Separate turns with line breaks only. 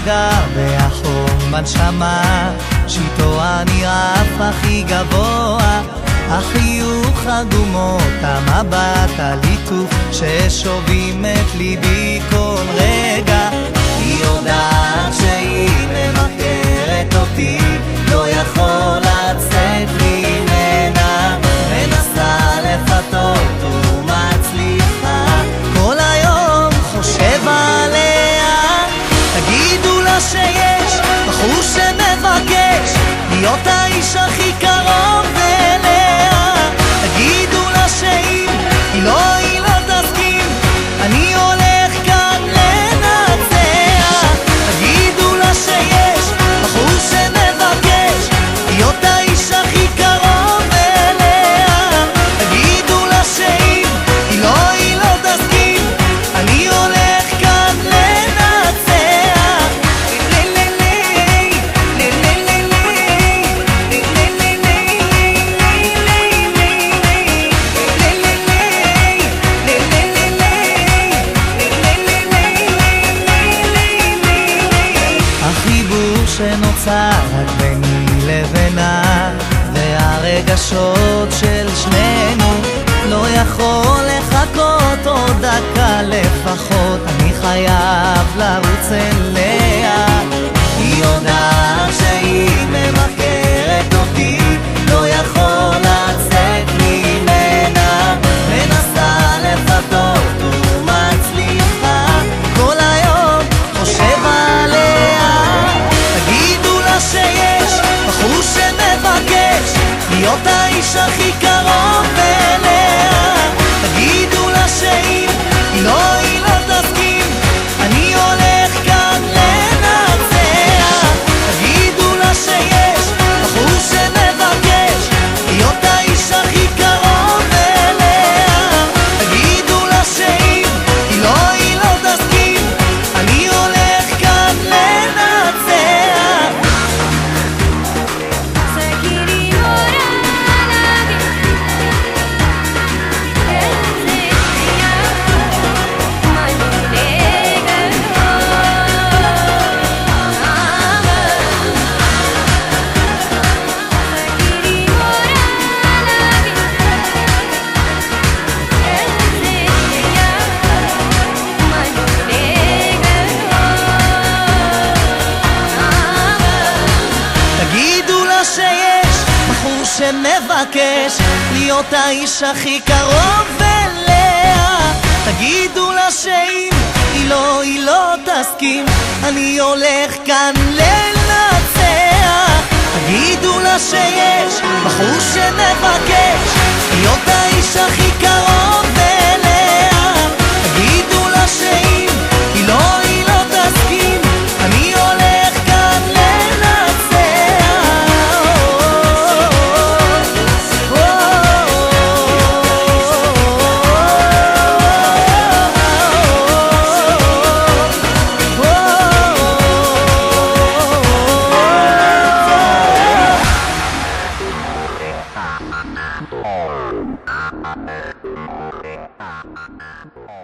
מגע והחום בנשמה, שאיתו אני רף הכי גבוה. החיוך, הדומות, המבט, הליטוף ששובים את ליבי כל רגע. היא יודעת שהיא מבקרת אותי, לא יכול לצאת ממנה, מנסה לפתות ומצליחה, כל היום חושב עליה. תגידו לה שיש בחור שמבקש להיות האיש הכי קרוב אליה. תגידו לה שאם היא לא תסכים, אני הולך כאן לנצח. תגידו לה שיש בחור שמבקש להיות האיש הכי קרוב אליה. תגידו לה שאם היא לא תסכים, אני הולך כאן לנצח. שנוצר רק ביני לבינה, והרגשות של שנינו לא יכול לחכות עוד דקה לפחות. אני חייב לרוץ אליה. היא יודעת שהיא מבקרת אותי, לא יכול לצאת ממנה, מנסה לפתות ומצליחה, כל היום חושב עליה. תגידו לה שיש בחור שמבקש להיות האיש הכי קרוב אליה. תגידו לה שאם היא לא תסכים, אני הולך כאן לנצח. תגידו לה שיש בחור שמבקש להיות האיש הכי קרוב אליה. תגידו לה שאם היא לא תסכים, אני הולך כאן לנצח. תגידו לה שיש בחור שמבקש להיות האיש הכי קרוב אליה. תגידו לה שאם היא לא תסכים, אני הולך כאן לנצח. תגידו לה שיש בחור שמבקש להיות האיש הכי קרוב אליה. תגידו לה שאם היא לא תסכים, אני הולך כאן לנצח. Oh.